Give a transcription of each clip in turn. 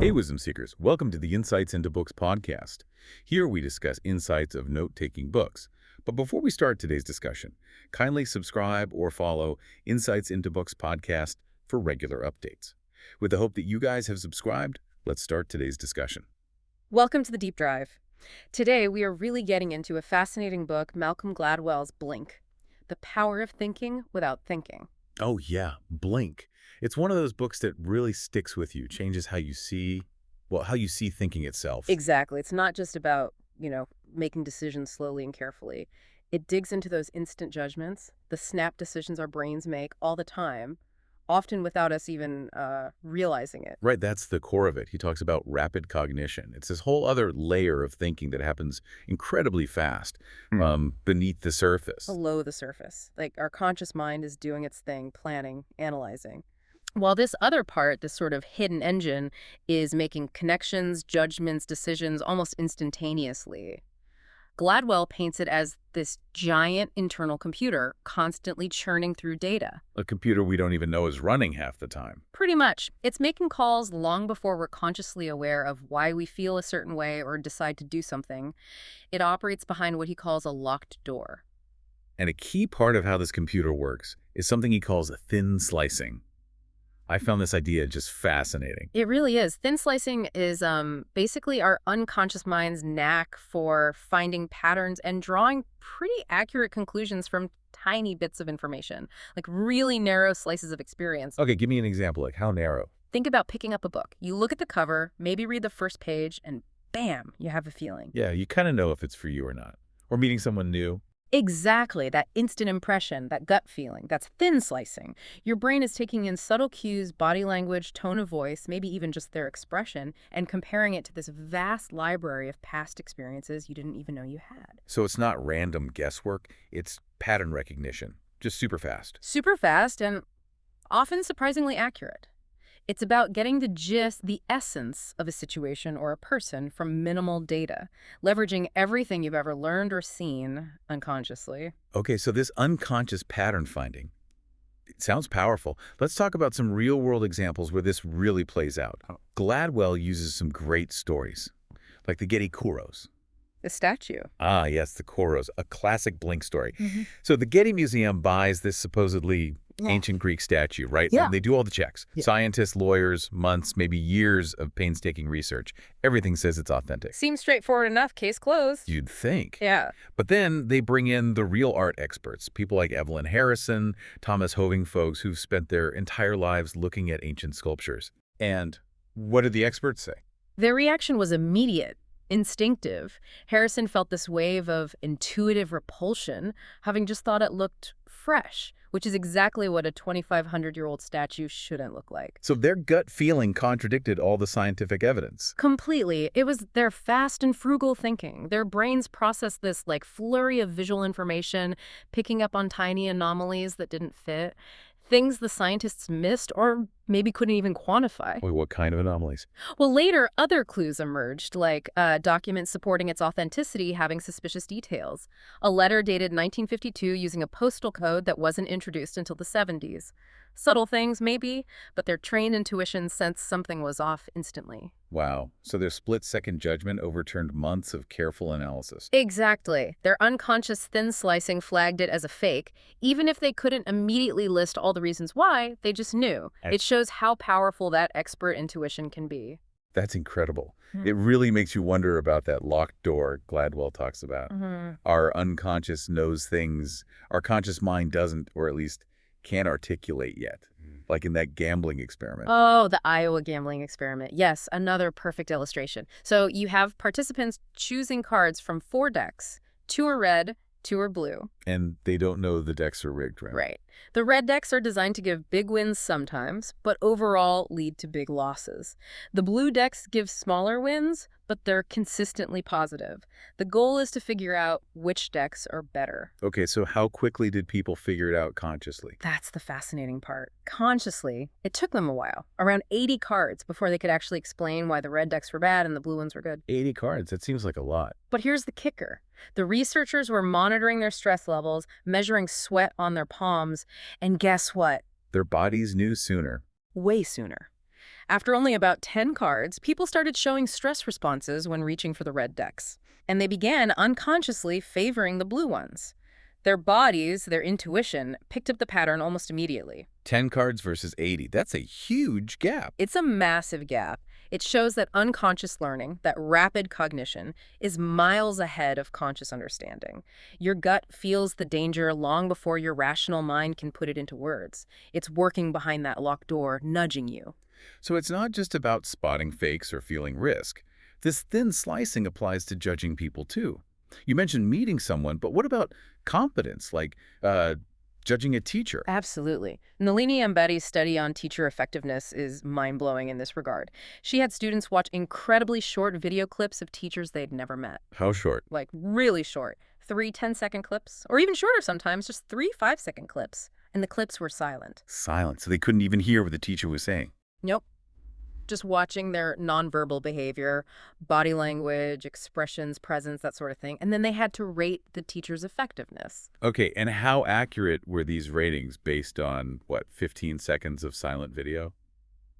Hey, Wisdom Seekers. Welcome to the Insights into Books podcast. Here we discuss insights of note-taking books. But before we start today's discussion, kindly subscribe or follow Insights into Books podcast for regular updates. With the hope that you guys have subscribed, let's start today's discussion. Welcome to the Deep Dive. Today, we are really getting into a fascinating book, Malcolm Gladwell's Blink, The Power of Thinking Without Thinking. Oh yeah, Blink. It's one of those books that really sticks with you, changes how you see, how you see thinking itself. Exactly. It's not just about, making decisions slowly and carefully. It digs into those instant judgments, the snap decisions our brains make all the time, often without us even realizing it. Right, that's the core of it. He talks about rapid cognition. It's this whole other layer of thinking that happens incredibly fast beneath the surface. Below the surface. Like our conscious mind is doing its thing, planning, analyzing. While this other part, this sort of hidden engine, is making connections, judgments, decisions almost instantaneously. Gladwell paints it as this giant internal computer constantly churning through data. A computer we don't even know is running half the time. Pretty much. It's making calls long before we're consciously aware of why we feel a certain way or decide to do something. It operates behind what he calls a locked door. And a key part of how this computer works is something he calls thin slicing. I found this idea just fascinating. It really is. Thin slicing is basically our unconscious mind's knack for finding patterns and drawing pretty accurate conclusions from tiny bits of information, like really narrow slices of experience. Okay, give me an example, like how narrow? Think about picking up a book. You look at the cover, maybe read the first page, and bam, you have a feeling. Yeah, you kind of know if it's for you or not. Or meeting someone new. Exactly, that instant impression, that gut feeling, that's thin slicing. Your brain is taking in subtle cues, body language, tone of voice, maybe even just their expression, and comparing it to this vast library of past experiences you didn't even know you had. So it's not random guesswork, it's pattern recognition, just super fast. Super fast and often surprisingly accurate. It's about getting the gist, the essence of a situation or a person from minimal data, leveraging everything you've ever learned or seen unconsciously. Okay, so this unconscious pattern finding, it sounds powerful. Let's talk about some real-world examples where this really plays out. Gladwell uses some great stories, like the Getty Kuros. The statue. Ah, yes, the Kuros, a classic Blink story. So the Getty Museum buys this supposedly ancient Greek statue, right? Yeah. And they do all the checks. Yeah. Scientists, lawyers, months, maybe years of painstaking research. Everything says it's authentic. Seems straightforward enough. Case closed. You'd think. Yeah. But then they bring in the real art experts, people like Evelyn Harrison, Thomas Hoving folks who've spent their entire lives looking at ancient sculptures. And what did the experts say? Their reaction was immediate. Instinctive. Harrison felt this wave of intuitive repulsion, having just thought it looked fresh, which is exactly what a 2,500-year-old statue shouldn't look like. So their gut feeling contradicted all the scientific evidence. Completely. It was their fast and frugal thinking. Their brains processed this like flurry of visual information, picking up on tiny anomalies that didn't fit. Things the scientists missed or maybe couldn't even quantify. Wait, what kind of anomalies? Well, later, other clues emerged, like documents supporting its authenticity having suspicious details. A letter dated 1952 using a postal code that wasn't introduced until the 70s. Subtle things, maybe, but their trained intuition sensed something was off instantly. Wow. So their split-second judgment overturned months of careful analysis. Exactly. Their unconscious thin slicing flagged it as a fake. Even if they couldn't immediately list all the reasons why, they just knew. It shows how powerful that expert intuition can be. That's incredible. It really makes you wonder about that locked door Gladwell talks about. Our unconscious knows things our conscious mind doesn't, or at least can't articulate yet. Like in that gambling experiment. Oh, the Iowa gambling experiment. Yes, another perfect illustration. So you have participants choosing cards from 4 decks. 2 are red, 2 are blue. And they don't know the decks are rigged, right? Right. The red decks are designed to give big wins sometimes, but overall lead to big losses. The blue decks give smaller wins, but they're consistently positive. The goal is to figure out which decks are better. Okay, so how quickly did people figure it out consciously? That's the fascinating part. Consciously, it took them a while, around 80 cards, before they could actually explain why the red decks were bad and the blue ones were good. 80 cards, that seems like a lot. But here's the kicker. The researchers were monitoring their stress levels, measuring sweat on their palms, and guess what? Their bodies knew sooner. Way sooner. After only about 10 cards, people started showing stress responses when reaching for the red decks. And they began unconsciously favoring the blue ones. Their bodies, their intuition, picked up the pattern almost immediately. 10 cards versus 80. That's a huge gap. It's a massive gap. It shows that unconscious learning, that rapid cognition, is miles ahead of conscious understanding. Your gut feels the danger long before your rational mind can put it into words. It's working behind that locked door, nudging you. So it's not just about spotting fakes or feeling risk. This thin slicing applies to judging people too. You mentioned meeting someone, but what about competence, like judging a teacher? Absolutely. Nalini Ambedi's study on teacher effectiveness is mind-blowing in this regard. She had students watch incredibly short video clips of teachers they'd never met. How short? Like really short. 3 10-second clips, or even shorter sometimes, just 3 5-second clips. And the clips were silent. Silent, so they couldn't even hear what the teacher was saying. Nope. Just watching their nonverbal behavior, body language, expressions, presence, that sort of thing. And then they had to rate the teacher's effectiveness. Okay, and how accurate were these ratings based on, 15 seconds of silent video?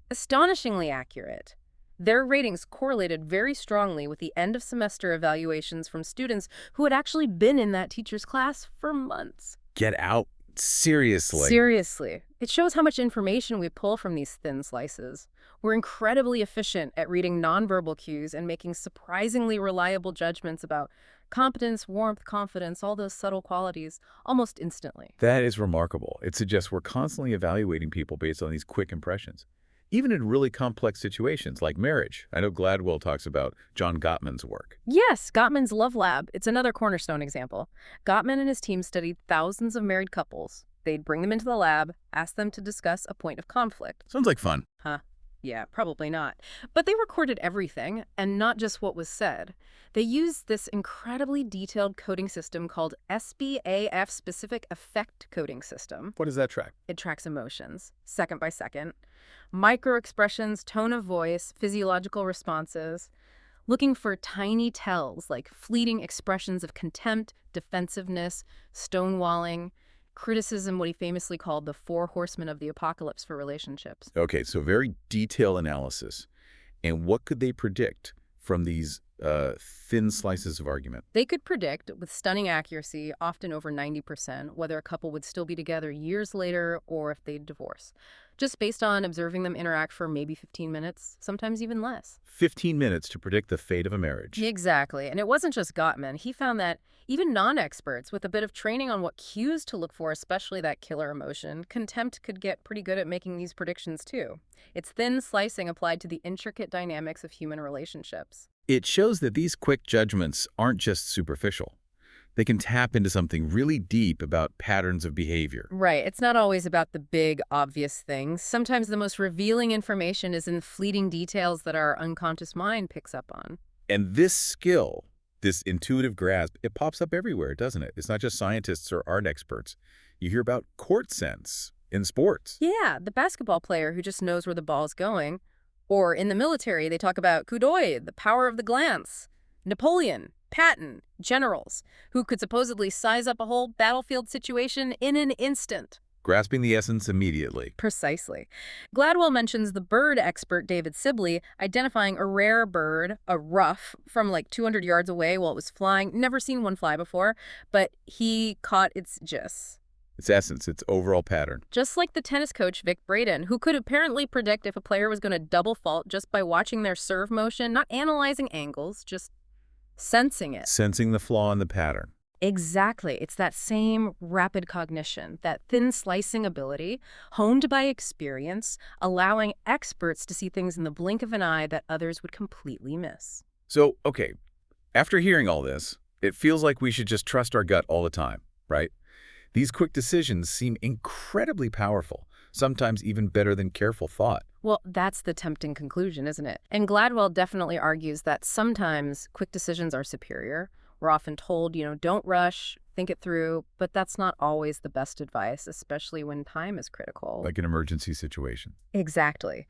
Astonishingly accurate. Their ratings correlated very strongly with the end-of-semester evaluations from students who had actually been in that teacher's class for months. Get out. Seriously. Seriously. It shows how much information we pull from these thin slices. We're incredibly efficient at reading nonverbal cues and making surprisingly reliable judgments about competence, warmth, confidence, all those subtle qualities, almost instantly. That is remarkable. It suggests we're constantly evaluating people based on these quick impressions, even in really complex situations like marriage. I know Gladwell talks about John Gottman's work. Yes, Gottman's Love Lab. It's another cornerstone example. Gottman and his team studied thousands of married couples. They'd bring them into the lab, ask them to discuss a point of conflict. Sounds like fun. Huh. Yeah, probably not. But they recorded everything, and not just what was said. They used this incredibly detailed coding system called SBAF, Specific Effect Coding System. What does that track? It tracks emotions, second by second, micro-expressions, tone of voice, physiological responses, looking for tiny tells like fleeting expressions of contempt, defensiveness, stonewalling, criticism, what he famously called the 4 horsemen of the apocalypse for relationships. Okay, so very detailed analysis. And what could they predict from these thin slices of argument? They could predict with stunning accuracy, often over 90%, whether a couple would still be together years later or if they'd divorce, just based on observing them interact for maybe 15 minutes, sometimes even less. 15 minutes to predict the fate of a marriage. Exactly. And it wasn't just Gottman. He found that even non-experts with a bit of training on what cues to look for, especially that killer emotion, contempt, could get pretty good at making these predictions too. It's thin slicing applied to the intricate dynamics of human relationships. It shows that these quick judgments aren't just superficial. They can tap into something really deep about patterns of behavior. Right. It's not always about the big, obvious things. Sometimes the most revealing information is in fleeting details that our unconscious mind picks up on. And this skill, this intuitive grasp, it pops up everywhere, doesn't it? It's not just scientists or art experts. You hear about court sense in sports. Yeah, the basketball player who just knows where the ball's going. Or in the military, they talk about coup d'oeil, the power of the glance. Napoleon, Patton, generals, who could supposedly size up a whole battlefield situation in an instant. Grasping the essence immediately. Precisely. Gladwell mentions the bird expert David Sibley identifying a rare bird, a ruff, from like 200 yards away while it was flying. Never seen one fly before, but he caught its gist. Its essence, its overall pattern. Just like the tennis coach Vic Braden, who could apparently predict if a player was going to double fault just by watching their serve motion, not analyzing angles, just sensing it. Sensing the flaw in the pattern. Exactly. It's that same rapid cognition, that thin slicing ability, honed by experience, allowing experts to see things in the blink of an eye that others would completely miss. So, okay, after hearing all this, it feels like we should just trust our gut all the time, right? These quick decisions seem incredibly powerful, sometimes even better than careful thought. Well, that's the tempting conclusion, isn't it? And Gladwell definitely argues that sometimes quick decisions are superior. We're often told, don't rush, think it through, but that's not always the best advice, especially when time is critical. Like an emergency situation. Exactly.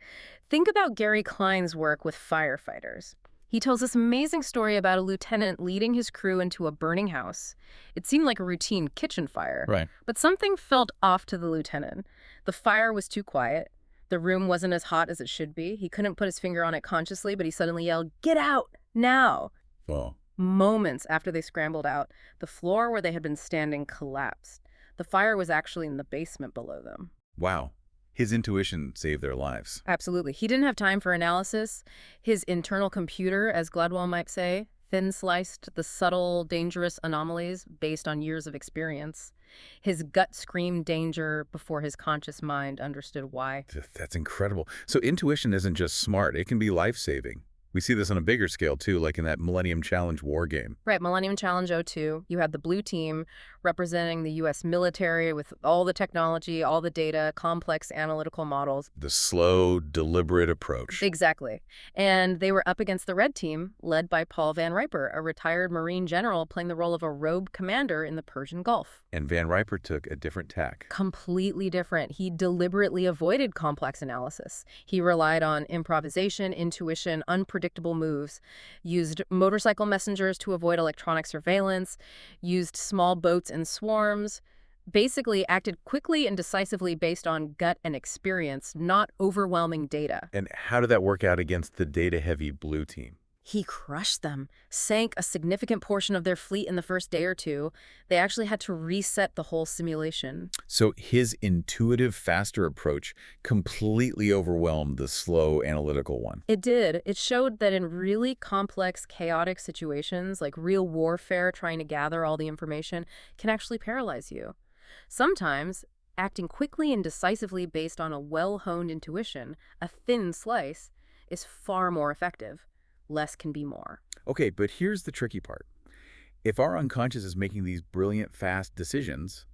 Think about Gary Klein's work with firefighters. He tells this amazing story about a lieutenant leading his crew into a burning house. It seemed like a routine kitchen fire. Right. But something felt off to the lieutenant. The fire was too quiet. The room wasn't as hot as it should be. He couldn't put his finger on it consciously, but he suddenly yelled, "Get out! Now!" Oh, Moments after they scrambled out, the floor where they had been standing collapsed. The fire was actually in the basement below them. wow. His intuition saved their lives. Absolutely. He didn't have time for analysis. His internal computer, as Gladwell might say, thin-sliced the subtle, dangerous anomalies based on years of experience. His gut screamed danger before his conscious mind understood why. That's incredible. So intuition isn't just smart, it can be life-saving. We see this on a bigger scale, too, like in that Millennium Challenge war game. Right, Millennium Challenge '02, you had the blue team representing the U.S. military with all the technology, all the data, complex analytical models. The slow, deliberate approach. Exactly. And they were up against the red team, led by Paul Van Riper, a retired Marine general playing the role of a rogue commander in the Persian Gulf. And Van Riper took a different tack. Completely different. He deliberately avoided complex analysis. He relied on improvisation, intuition, unpredictable moves, used motorcycle messengers to avoid electronic surveillance, used small boats in swarms, basically acted quickly and decisively based on gut and experience, not overwhelming data. And how did that work out against the data-heavy blue team? He crushed them, sank a significant portion of their fleet in the first day or two. They actually had to reset the whole simulation. So his intuitive, faster approach completely overwhelmed the slow, analytical one. It did. It showed that in really complex, chaotic situations, like real warfare, trying to gather all the information can actually paralyze you. Sometimes, acting quickly and decisively based on a well-honed intuition, a thin slice, is far more effective. Less can be more. Okay, but here's the tricky part. If our unconscious is making these brilliant, fast decisions,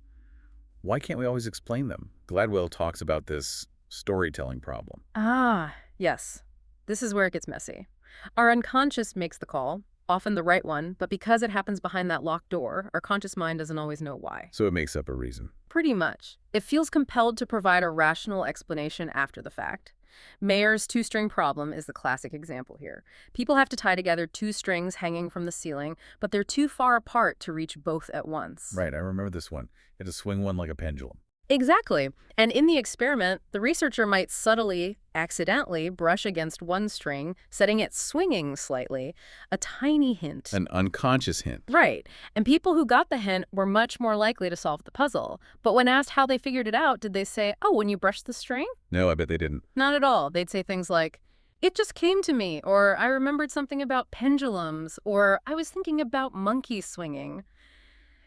why can't we always explain them? Gladwell talks about this storytelling problem. Ah, yes. This is where it gets messy. Our unconscious makes the call, often the right one, but because it happens behind that locked door, our conscious mind doesn't always know why. So it makes up a reason. Pretty much. It feels compelled to provide a rational explanation after the fact. Mayer's two-string problem is the classic example here. People have to tie together two strings hanging from the ceiling, but they're too far apart to reach both at once. Right, I remember this one. You had to swing one like a pendulum. Exactly. And in the experiment, the researcher might subtly, accidentally brush against one string, setting it swinging slightly, a tiny hint. An unconscious hint. Right. And people who got the hint were much more likely to solve the puzzle. But when asked how they figured it out, did they say, "Oh, when you brushed the string?" No, I bet they didn't. Not at all. They'd say things like, "It just came to me," or "I remembered something about pendulums," or "I was thinking about monkey swinging."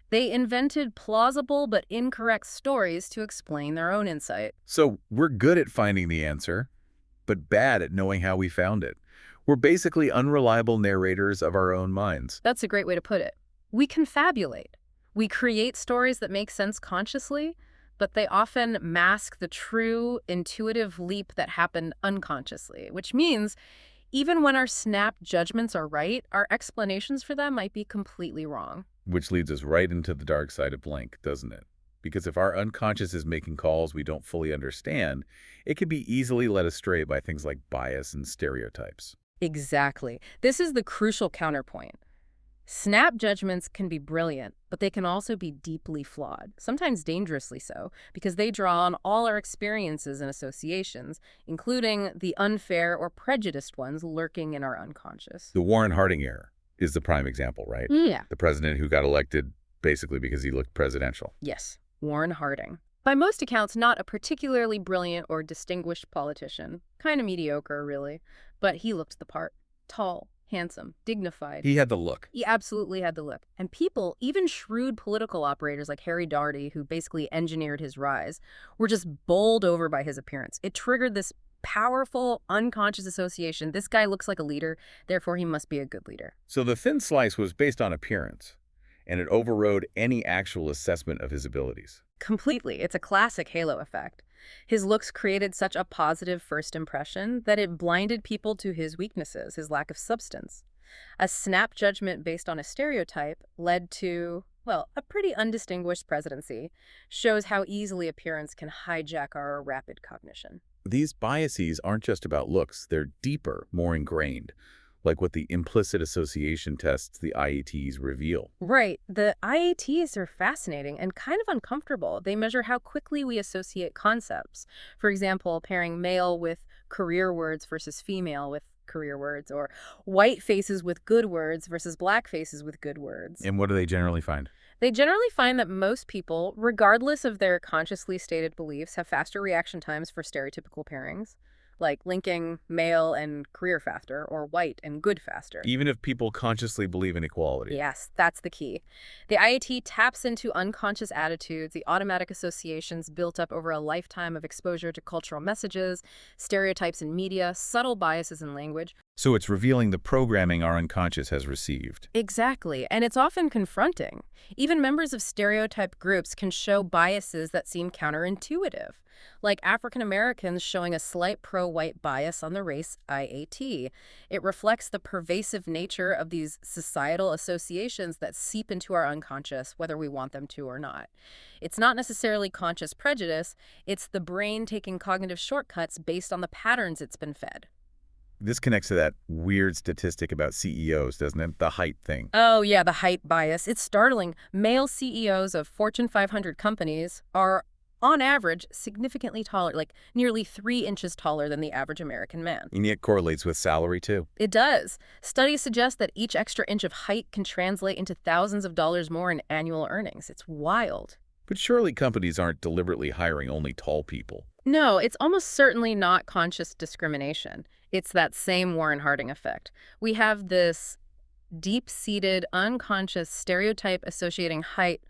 They invented plausible but incorrect stories to explain their own insight. So we're good at finding the answer, but bad at knowing how we found it. We're basically unreliable narrators of our own minds. That's a great way to put it. We confabulate. We create stories that make sense consciously, but they often mask the true, intuitive leap that happened unconsciously, which means even when our snap judgments are right, our explanations for them might be completely wrong. Which leads us right into the dark side of blank, doesn't it? Because if our unconscious is making calls we don't fully understand, it can be easily led astray by things like bias and stereotypes. Exactly. This is the crucial counterpoint. Snap judgments can be brilliant, but they can also be deeply flawed, sometimes dangerously so, because they draw on all our experiences and associations, including the unfair or prejudiced ones lurking in our unconscious. The Warren Harding error is the prime example, right? Yeah. The president who got elected basically because he looked presidential. Yes, Warren Harding. By most accounts, not a particularly brilliant or distinguished politician. Kind of mediocre, really. But he looked the part. Tall, handsome, dignified. He had the look. He absolutely had the look. And people, even shrewd political operators like Harry Daugherty, who basically engineered his rise, were just bowled over by his appearance. It triggered this powerful, unconscious association. This guy looks like a leader, therefore he must be a good leader. So the thin slice was based on appearance, and it overrode any actual assessment of his abilities. Completely. It's a classic halo effect. His looks created such a positive first impression that it blinded people to his weaknesses, his lack of substance. A snap judgment based on a stereotype led to, well, a pretty undistinguished presidency. Shows how easily appearance can hijack our rapid cognition. These biases aren't just about looks, they're deeper, more ingrained. like what the implicit association tests, the IATs, reveal. Right. The IATs are fascinating and kind of uncomfortable. They measure how quickly we associate concepts. For example, pairing male with career words versus female with career words, or white faces with good words versus black faces with good words. And what do they generally find? They generally find that most people, regardless of their consciously stated beliefs, have faster reaction times for stereotypical pairings, like linking male and career faster or white and good faster. Even if people consciously believe in equality. Yes, that's the key. The IAT taps into unconscious attitudes, the automatic associations built up over a lifetime of exposure to cultural messages, stereotypes in media, subtle biases in language. So it's revealing the programming our unconscious has received. Exactly, and it's often confronting. Even members of stereotype groups can show biases that seem counterintuitive, like African Americans showing a slight pro-white bias on the race IAT. It reflects the pervasive nature of these societal associations that seep into our unconscious, whether we want them to or not. It's not necessarily conscious prejudice, it's the brain taking cognitive shortcuts based on the patterns it's been fed. This connects to that weird statistic about CEOs, doesn't it? The height thing. Oh, yeah, the height bias. It's startling. Male CEOs of Fortune 500 companies are, on average, significantly taller, like nearly 3 inches taller than the average American man. And yet correlates with salary, too. It does. Studies suggest that each extra inch of height can translate into thousands of dollars more in annual earnings. It's wild. But surely companies aren't deliberately hiring only tall people. No, it's almost certainly not conscious discrimination. It's that same Warren Harding effect. We have this deep-seated, unconscious stereotype associating height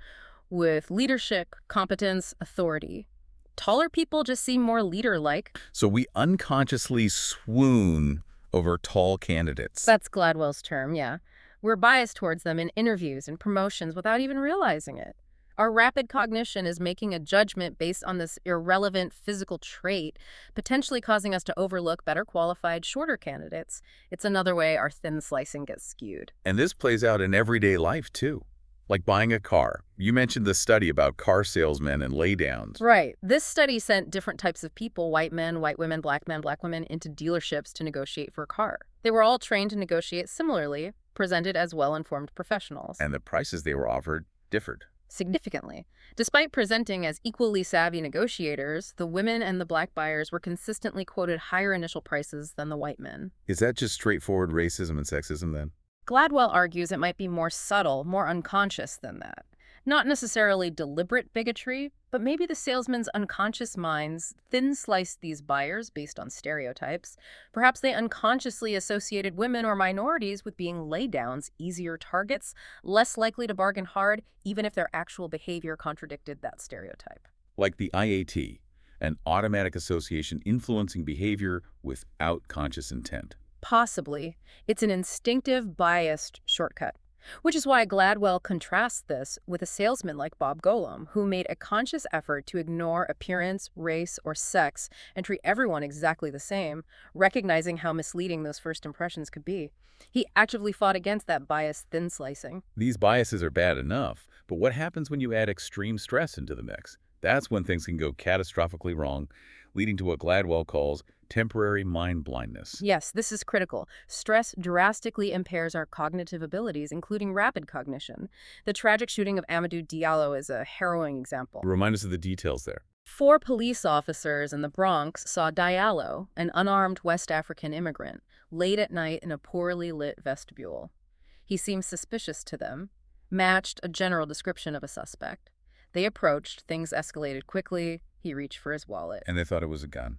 with leadership, competence, authority. Taller people just seem more leader-like. So we unconsciously swoon over tall candidates. That's Gladwell's term, yeah. We're biased towards them in interviews and promotions without even realizing it. Our rapid cognition is making a judgment based on this irrelevant physical trait, potentially causing us to overlook better qualified, shorter candidates. It's another way our thin slicing gets skewed. And this plays out in everyday life, too. Like buying a car. You mentioned the study about car salesmen and laydowns. Right. This study sent different types of people, white men, white women, black men, black women, into dealerships to negotiate for a car. They were all trained to negotiate similarly, presented as well-informed professionals. And the prices they were offered differed. Significantly. Despite presenting as equally savvy negotiators, the women and the black buyers were consistently quoted higher initial prices than the white men. Is that just straightforward racism and sexism then? Gladwell argues it might be more subtle, more unconscious than that. Not necessarily deliberate bigotry, but maybe the salesman's unconscious minds thin-sliced these buyers based on stereotypes. Perhaps they unconsciously associated women or minorities with being laydowns, easier targets, less likely to bargain hard, even if their actual behavior contradicted that stereotype. Like the IAT, an automatic association influencing behavior without conscious intent. Possibly. It's an instinctive, biased shortcut. Which is why Gladwell contrasts this with a salesman like Bob Golomb, who made a conscious effort to ignore appearance, race, or sex and treat everyone exactly the same, recognizing how misleading those first impressions could be. He actively fought against that biased thin slicing. These biases are bad enough, but what happens when you add extreme stress into the mix? That's when things can go catastrophically wrong, leading to what Gladwell calls temporary mind blindness. Yes, this is critical. Stress drastically impairs our cognitive abilities, including rapid cognition. The tragic shooting of Amadou Diallo is a harrowing example. Remind us of the details there. 4 police officers in the Bronx saw Diallo, an unarmed West African immigrant, late at night in a poorly lit vestibule. He seemed suspicious to them, matched a general description of a suspect. They approached, things escalated quickly, he reached for his wallet. And they thought it was a gun.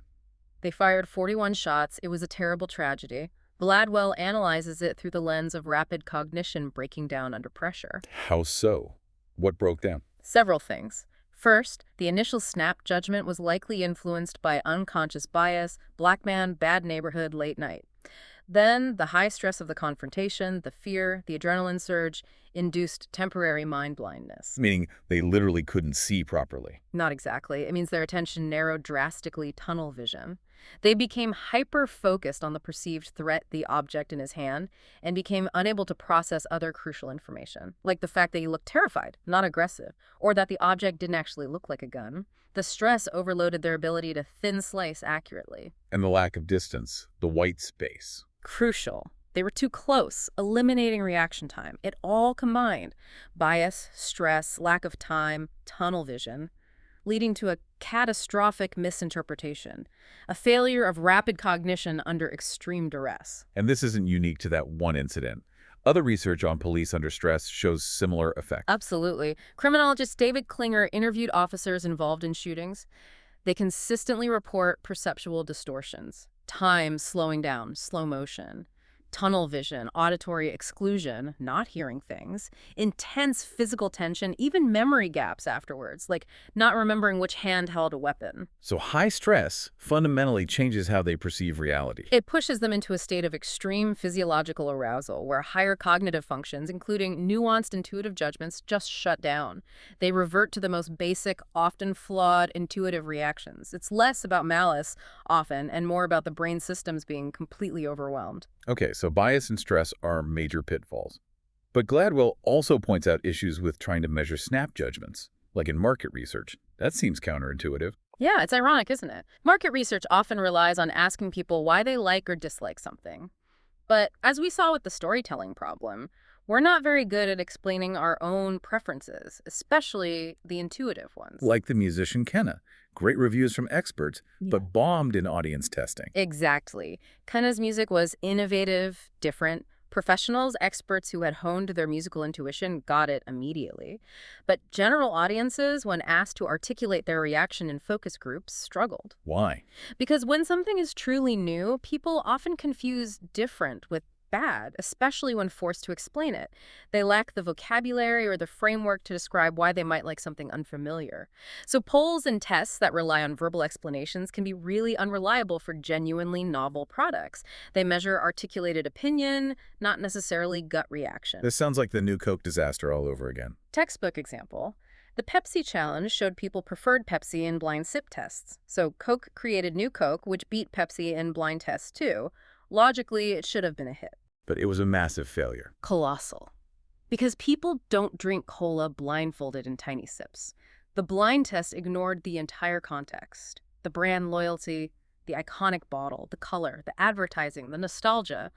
They fired 41 shots. It was a terrible tragedy. Gladwell analyzes it through the lens of rapid cognition breaking down under pressure. How so? What broke down? Several things. First, the initial snap judgment was likely influenced by unconscious bias, black man, bad neighborhood, late night. Then, the high stress of the confrontation, the fear, the adrenaline surge, induced temporary mind blindness. Meaning they literally couldn't see properly. Not exactly. It means their attention narrowed drastically, tunnel vision. They became hyper-focused on the perceived threat, the object in his hand, and became unable to process other crucial information, like the fact that he looked terrified, not aggressive, or that the object didn't actually look like a gun. The stress overloaded their ability to thin slice accurately. And the lack of distance, the white space. Crucial. They were too close, eliminating reaction time. It all combined. Bias, stress, lack of time, tunnel vision, leading to a catastrophic misinterpretation, a failure of rapid cognition under extreme duress. And this isn't unique to that one incident. Other research on police under stress shows similar effects. Absolutely. Criminologist David Klinger interviewed officers involved in shootings. They consistently report perceptual distortions, time slowing down, slow motion, tunnel vision, auditory exclusion, not hearing things, intense physical tension, even memory gaps afterwards, like not remembering which hand held a weapon. So high stress fundamentally changes how they perceive reality. It pushes them into a state of extreme physiological arousal where higher cognitive functions, including nuanced intuitive judgments, just shut down. They revert to the most basic, often flawed, intuitive reactions. It's less about malice, often, and more about the brain systems being completely overwhelmed. Okay, so bias and stress are major pitfalls. But Gladwell also points out issues with trying to measure snap judgments, like in market research. That seems counterintuitive. Yeah, it's ironic, isn't it? Market research often relies on asking people why they like or dislike something. But as we saw with the storytelling problem, we're not very good at explaining our own preferences, especially the intuitive ones. Like the musician Kenna. Great reviews from experts, but bombed in audience testing. Exactly. Kenna's music was innovative, different. Professionals, experts who had honed their musical intuition got it immediately. But general audiences, when asked to articulate their reaction in focus groups, struggled. Why? Because when something is truly new, people often confuse different with bad, especially when forced to explain it. They lack the vocabulary or the framework to describe why they might like something unfamiliar. So polls and tests that rely on verbal explanations can be really unreliable for genuinely novel products. They measure articulated opinion, not necessarily gut reaction. This sounds like the new Coke disaster all over again. Textbook example. The Pepsi challenge showed people preferred Pepsi in blind sip tests. So Coke created New Coke, which beat Pepsi in blind tests too. Logically, it should have been a hit. But it was a massive failure. Colossal. Because people don't drink cola blindfolded in tiny sips. The blind test ignored the entire context. The brand loyalty, the iconic bottle, the color, the advertising, the nostalgia.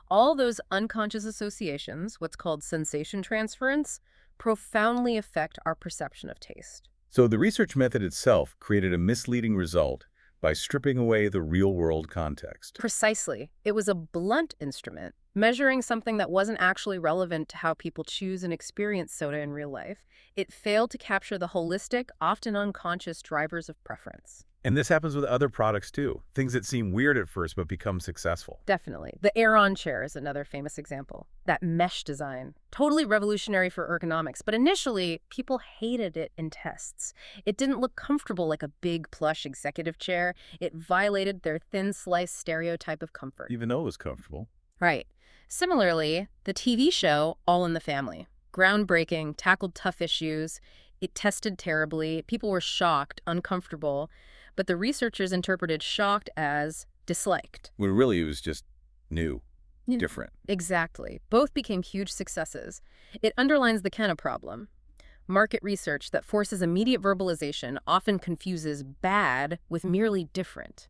All those unconscious associations, what's called sensation transference, profoundly affect our perception of taste. So the research method itself created a misleading result by stripping away the real-world context. Precisely. It was a blunt instrument, measuring something that wasn't actually relevant to how people choose and experience soda in real life. It failed to capture the holistic, often unconscious drivers of preference. And this happens with other products too, things that seem weird at first but become successful. Definitely. The Aeron chair is another famous example. That mesh design, totally revolutionary for ergonomics, but initially people hated it in tests. It didn't look comfortable like a big plush executive chair. It violated their thin slice stereotype of comfort. Even though it was comfortable. Right. Similarly, the TV show All in the Family. Groundbreaking, tackled tough issues. It tested terribly. People were shocked, uncomfortable. But the researchers interpreted shocked as disliked. When really it was just new, different. Exactly. Both became huge successes. It underlines the Kenna problem. Market research that forces immediate verbalization often confuses bad with merely different.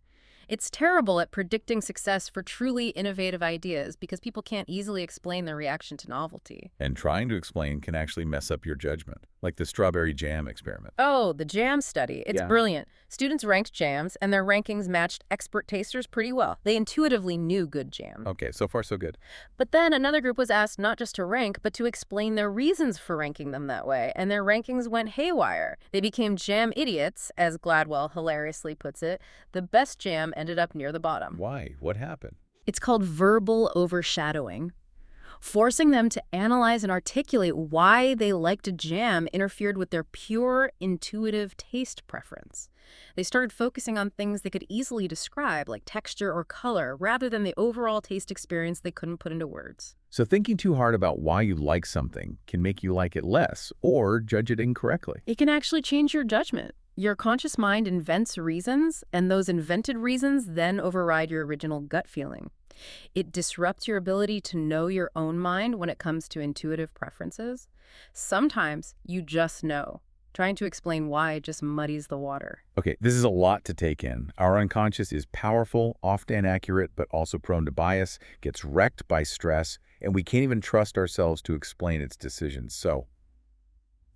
It's terrible at predicting success for truly innovative ideas because people can't easily explain their reaction to novelty. And trying to explain can actually mess up your judgment, like the strawberry jam experiment. Oh, the jam study. It's Yeah. brilliant. Students ranked jams, and their rankings matched expert tasters pretty well. They intuitively knew good jam. Okay, so far so good. But then another group was asked not just to rank, but to explain their reasons for ranking them that way, and their rankings went haywire. They became jam idiots, as Gladwell hilariously puts it. The best jam ended up near the bottom. Why? What happened? It's called verbal overshadowing. Forcing them to analyze and articulate why they liked a jam interfered with their pure, intuitive taste preference. They started focusing on things they could easily describe, like texture or color, rather than the overall taste experience they couldn't put into words. So thinking too hard about why you like something can make you like it less or judge it incorrectly. It can actually change your judgment. Your conscious mind invents reasons, and those invented reasons then override your original gut feeling. It disrupts your ability to know your own mind when it comes to intuitive preferences. Sometimes you just know. Trying to explain why just muddies the water. Okay, this is a lot to take in. Our unconscious is powerful, often inaccurate, but also prone to bias, gets wrecked by stress, and we can't even trust ourselves to explain its decisions. So,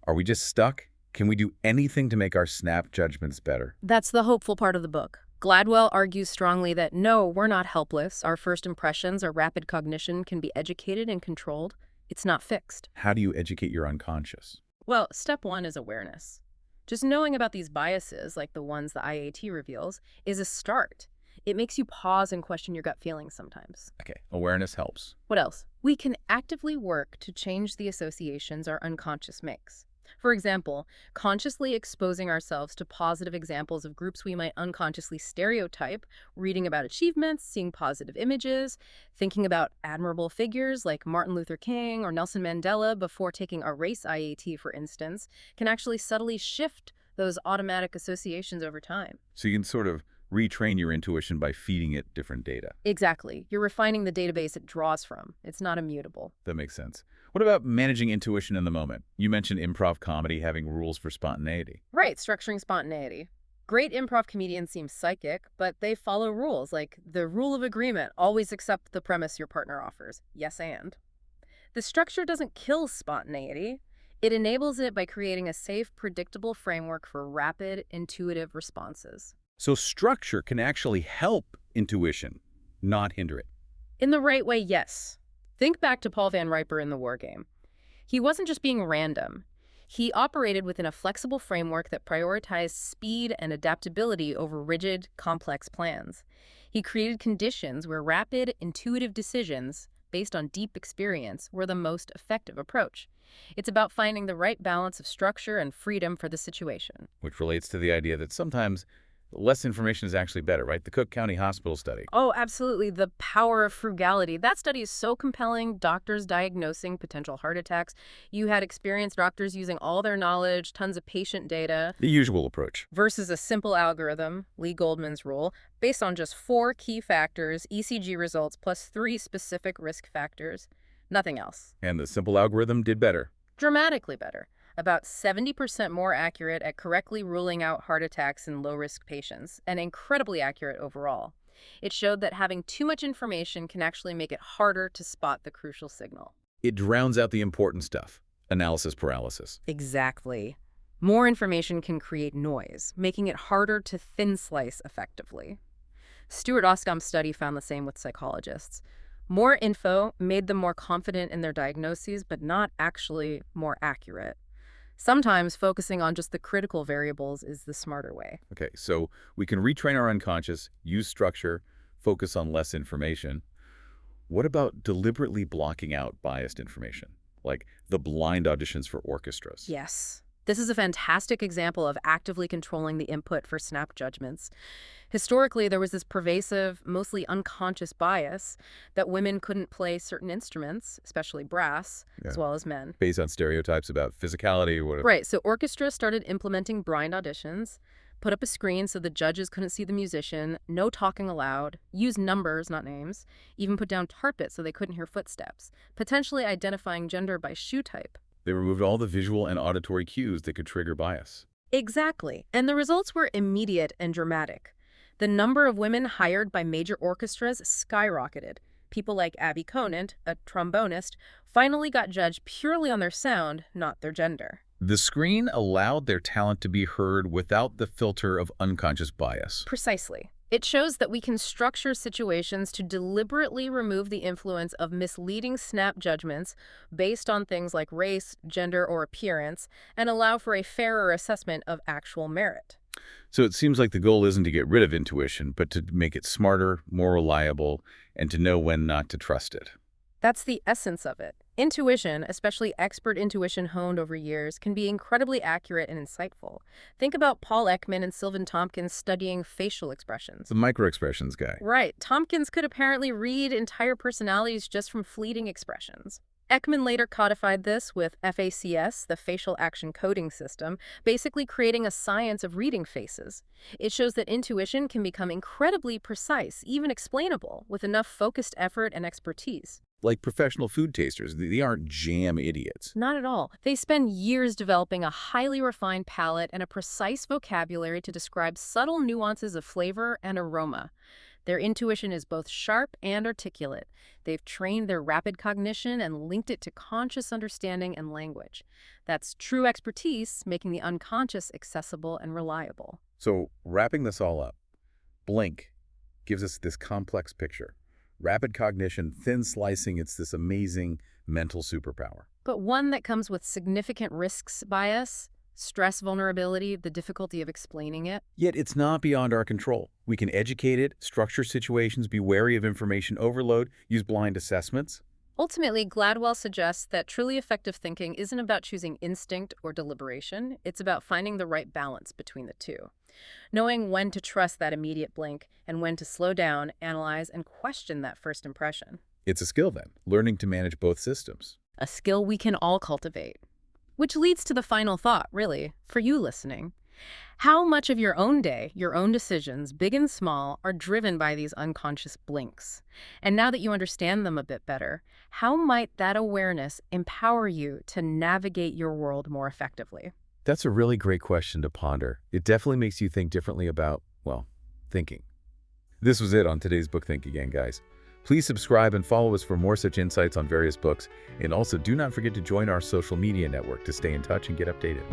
are we just stuck? Can we do anything to make our snap judgments better? That's the hopeful part of the book. Gladwell argues strongly that no, we're not helpless. Our first impressions, our rapid cognition can be educated and controlled. It's not fixed. How do you educate your unconscious? Well, step one is awareness. Just knowing about these biases, like the ones the IAT reveals, is a start. It makes you pause and question your gut feelings sometimes. Okay, awareness helps. What else? We can actively work to change the associations our unconscious makes. For example, consciously exposing ourselves to positive examples of groups we might unconsciously stereotype, reading about achievements, seeing positive images, thinking about admirable figures like Martin Luther King or Nelson Mandela before taking a race IAT, for instance, can actually subtly shift those automatic associations over time. So you can sort of retrain your intuition by feeding it different data. Exactly. You're refining the database it draws from. It's not immutable. That makes sense. What about managing intuition in the moment? You mentioned improv comedy having rules for spontaneity. Right, structuring spontaneity. Great improv comedians seem psychic, but they follow rules, like the rule of agreement: always accept the premise your partner offers. Yes, and. The structure doesn't kill spontaneity. It enables it by creating a safe, predictable framework for rapid, intuitive responses. So structure can actually help intuition, not hinder it. In the right way, yes. Think back to Paul Van Riper in The War Game. He wasn't just being random. He operated within a flexible framework that prioritized speed and adaptability over rigid, complex plans. He created conditions where rapid, intuitive decisions, based on deep experience, were the most effective approach. It's about finding the right balance of structure and freedom for the situation. Which relates to the idea that sometimes less information is actually better, right? The Cook County Hospital study. Oh, absolutely. The power of frugality. That study is so compelling. Doctors diagnosing potential heart attacks. You had experienced doctors using all their knowledge, tons of patient data. The usual approach. Versus a simple algorithm, Lee Goldman's rule, based on just 4 key factors, ECG results, plus 3 specific risk factors. Nothing else. And the simple algorithm did better. Dramatically better. About 70% more accurate at correctly ruling out heart attacks in low-risk patients, and incredibly accurate overall. It showed that having too much information can actually make it harder to spot the crucial signal. It drowns out the important stuff. Analysis paralysis. Exactly. More information can create noise, making it harder to thin slice effectively. Stuart Oscom's study found the same with psychologists. More info made them more confident in their diagnoses, but not actually more accurate. Sometimes focusing on just the critical variables is the smarter way. Okay, so we can retrain our unconscious, use structure, focus on less information. What about deliberately blocking out biased information, like the blind auditions for orchestras? Yes. This is a fantastic example of actively controlling the input for snap judgments. Historically, there was this pervasive, mostly unconscious bias that women couldn't play certain instruments, especially brass, as well as men. Based on stereotypes about physicality or whatever. Right, so orchestras started implementing blind auditions, put up a screen so the judges couldn't see the musician, no talking aloud, use numbers, not names, even put down tarpets so they couldn't hear footsteps, potentially identifying gender by shoe type. They removed all the visual and auditory cues that could trigger bias. Exactly, and the results were immediate and dramatic. The number of women hired by major orchestras skyrocketed. People like Abby Conant, a trombonist, finally got judged purely on their sound, not their gender. The screen allowed their talent to be heard without the filter of unconscious bias. Precisely. It shows that we can structure situations to deliberately remove the influence of misleading snap judgments based on things like race, gender, or appearance, and allow for a fairer assessment of actual merit. So it seems like the goal isn't to get rid of intuition, but to make it smarter, more reliable, and to know when not to trust it. That's the essence of it. Intuition, especially expert intuition honed over years, can be incredibly accurate and insightful. Think about Paul Ekman and Sylvan Tompkins studying facial expressions. The microexpressions guy. Right. Tompkins could apparently read entire personalities just from fleeting expressions. Ekman later codified this with FACS, the facial action coding system, basically creating a science of reading faces. It shows that intuition can become incredibly precise, even explainable, with enough focused effort and expertise. Like professional food tasters, they aren't jam idiots. Not at all. They spend years developing a highly refined palate and a precise vocabulary to describe subtle nuances of flavor and aroma. Their intuition is both sharp and articulate. They've trained their rapid cognition and linked it to conscious understanding and language. That's true expertise, making the unconscious accessible and reliable. So, wrapping this all up, Blink gives us this complex picture. Rapid cognition, thin slicing, it's this amazing mental superpower. But one that comes with significant risks bias, stress vulnerability, the difficulty of explaining it. Yet it's not beyond our control. We can educate it, structure situations, be wary of information overload, use blind assessments. Ultimately, Gladwell suggests that truly effective thinking isn't about choosing instinct or deliberation. It's about finding the right balance between the two. Knowing when to trust that immediate blink and when to slow down, analyze, and question that first impression. It's a skill then, learning to manage both systems. A skill we can all cultivate. Which leads to the final thought, really, for you listening. How much of your own day, your own decisions, big and small, are driven by these unconscious blinks? And now that you understand them a bit better, how might that awareness empower you to navigate your world more effectively? That's a really great question to ponder. It definitely makes you think differently about, well, thinking. This was it on today's Book Think Again, guys. Please subscribe and follow us for more such insights on various books. And also do not forget to join our social media network to stay in touch and get updated.